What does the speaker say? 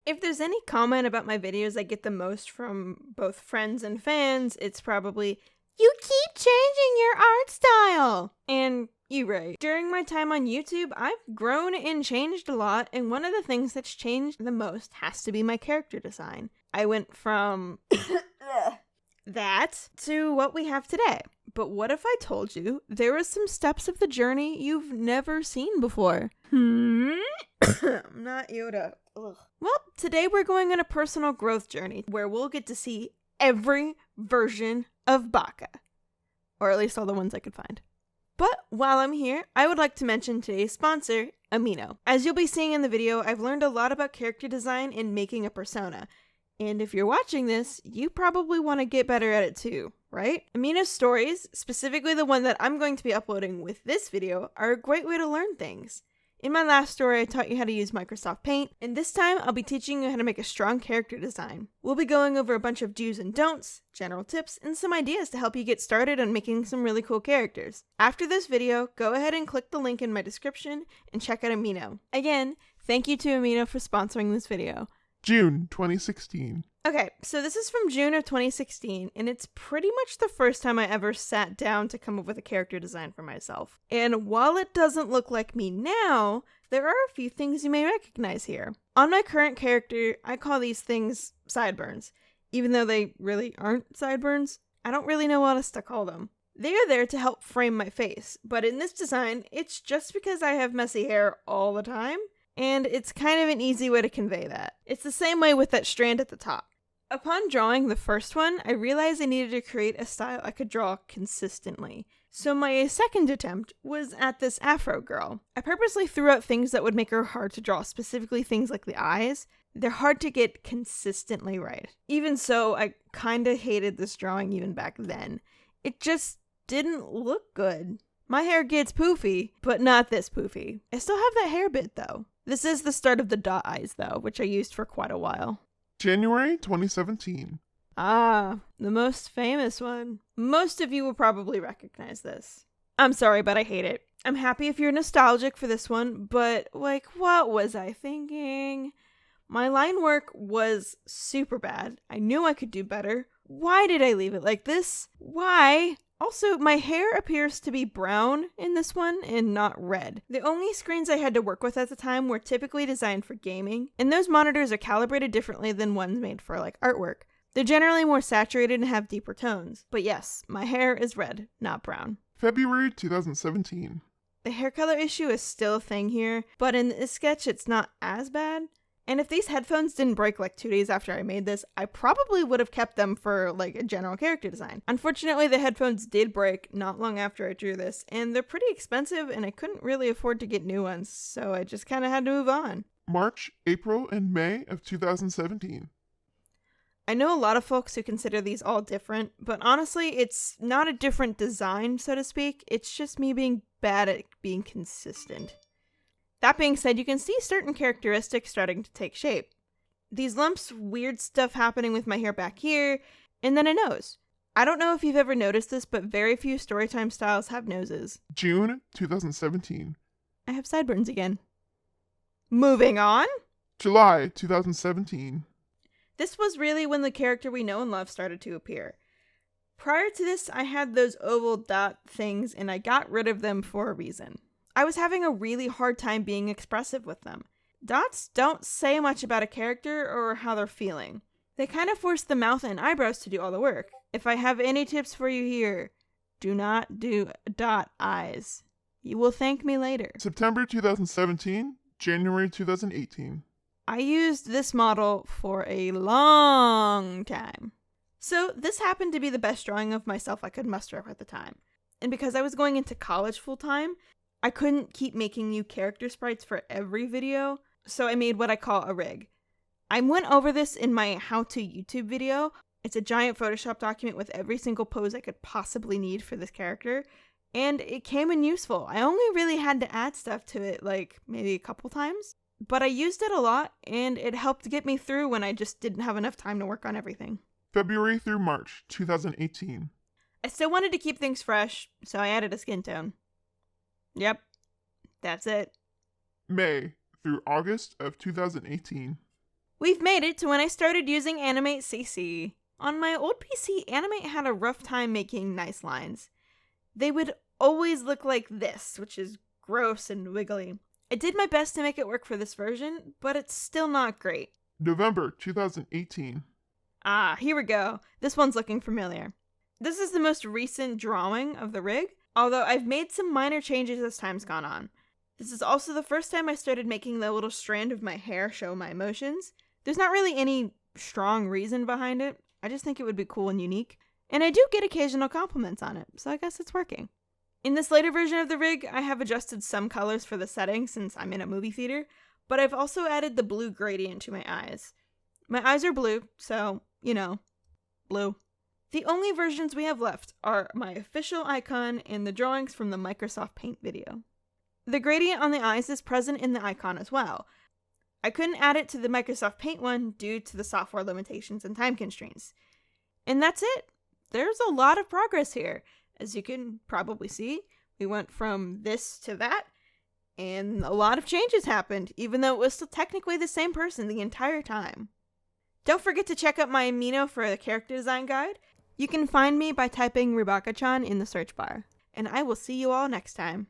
If there's any comment about my videos I get the most from both friends and fans, it's probably, "You keep changing your art style!" And you're right. During my time on YouTube, I've grown and changed a lot, and one of the things that's changed the most has to be my character design. I went from that to what we have today. But what if I told you there were some steps of the journey you've never seen before? I'm not Yoda. Ugh. Well, today we're going on a personal growth journey where we'll get to see every version of Baka. Or at least all the ones I could find. But while I'm here, I would like to mention today's sponsor, Amino. As you'll be seeing in the video, I've learned a lot about character design and making a persona. And if you're watching this, you probably want to get better at it too, right? Amino's stories, specifically the one that I'm going to be uploading with this video, are a great way to learn things. In my last story, I taught you how to use Microsoft Paint, and this time I'll be teaching you how to make a strong character design. We'll be going over a bunch of do's and don'ts, general tips, and some ideas to help you get started on making some really cool characters. After this video, go ahead and click the link in my description and check out Amino. Again, thank you to Amino for sponsoring this video. June 2016. Okay, so this is from June of 2016, and it's pretty much the first time I ever sat down to come up with a character design for myself. And while it doesn't look like me now, there are a few things you may recognize here. On my current character, I call these things sideburns. Even though they really aren't sideburns, I don't really know what else to call them. They are there to help frame my face, but in this design, it's just because I have messy hair all the time. And it's kind of an easy way to convey that. It's the same way with that strand at the top. Upon drawing the first one, I realized I needed to create a style I could draw consistently. So my second attempt was at this afro girl. I purposely threw out things that would make her hard to draw, specifically things like the eyes. They're hard to get consistently right. Even so, I kinda hated this drawing even back then. It just didn't look good. My hair gets poofy, but not this poofy. I still have that hair bit though. This is the start of the dot eyes though, which I used for quite a while. January 2017. Ah, the most famous one. Most of you will probably recognize this. I'm sorry, but I hate it. I'm happy if you're nostalgic for this one, but like, what was I thinking? My line work was super bad. I knew I could do better. Why did I leave it like this? Why? Also, my hair appears to be brown in this one and not red. The only screens I had to work with at the time were typically designed for gaming, and those monitors are calibrated differently than ones made for like artwork. They're generally more saturated and have deeper tones. But yes, my hair is red, not brown. February 2017. The hair color issue is still a thing here, but in this sketch it's not as bad. And if these headphones didn't break like 2 days after I made this, I probably would have kept them for like a general character design. Unfortunately, the headphones did break not long after I drew this, and they're pretty expensive and I couldn't really afford to get new ones, so I just kind of had to move on. March, April, and May of 2017. I know a lot of folks who consider these all different, but honestly, it's not a different design, so to speak. It's just me being bad at being consistent. That being said, you can see certain characteristics starting to take shape. These lumps, weird stuff happening with my hair back here, and then a nose. I don't know if you've ever noticed this, but very few storytime styles have noses. June 2017. I have sideburns again. Moving on. July 2017. This was really when the character we know and love started to appear. Prior to this, I had those oval dot things, and I got rid of them for a reason. I was having a really hard time being expressive with them. Dots don't say much about a character or how they're feeling. They kind of force the mouth and eyebrows to do all the work. If I have any tips for you here, do not do dot eyes. You will thank me later. September 2017, January 2018. I used this model for a long time. So this happened to be the best drawing of myself I could muster up at the time. And because I was going into college full time, I couldn't keep making new character sprites for every video, so I made what I call a rig. I went over this in my how-to YouTube video. It's a giant Photoshop document with every single pose I could possibly need for this character, and it came in useful. I only really had to add stuff to it like maybe a couple times, but I used it a lot, and it helped get me through when I just didn't have enough time to work on everything. February through March 2018. I still wanted to keep things fresh, so I added a skin tone. Yep, that's it. May through August of 2018. We've made it to when I started using Animate CC. On my old PC, Animate had a rough time making nice lines. They would always look like this, which is gross and wiggly. I did my best to make it work for this version, but it's still not great. November 2018. Ah, here we go. This one's looking familiar. This is the most recent drawing of the rig, although I've made some minor changes as time's gone on. This is also the first time I started making the little strand of my hair show my emotions. There's not really any strong reason behind it. I just think it would be cool and unique. And I do get occasional compliments on it, so I guess it's working. In this later version of the rig, I have adjusted some colors for the setting since I'm in a movie theater, but I've also added the blue gradient to my eyes. My eyes are blue, so, blue. The only versions we have left are my official icon and the drawings from the Microsoft Paint video. The gradient on the eyes is present in the icon as well. I couldn't add it to the Microsoft Paint one due to the software limitations and time constraints. And that's it. There's a lot of progress here. As you can probably see, we went from this to that, and a lot of changes happened, even though it was still technically the same person the entire time. Don't forget to check out my Amino for the character design guide. You can find me by typing Rebaka-Chan in the search bar. And I will see you all next time.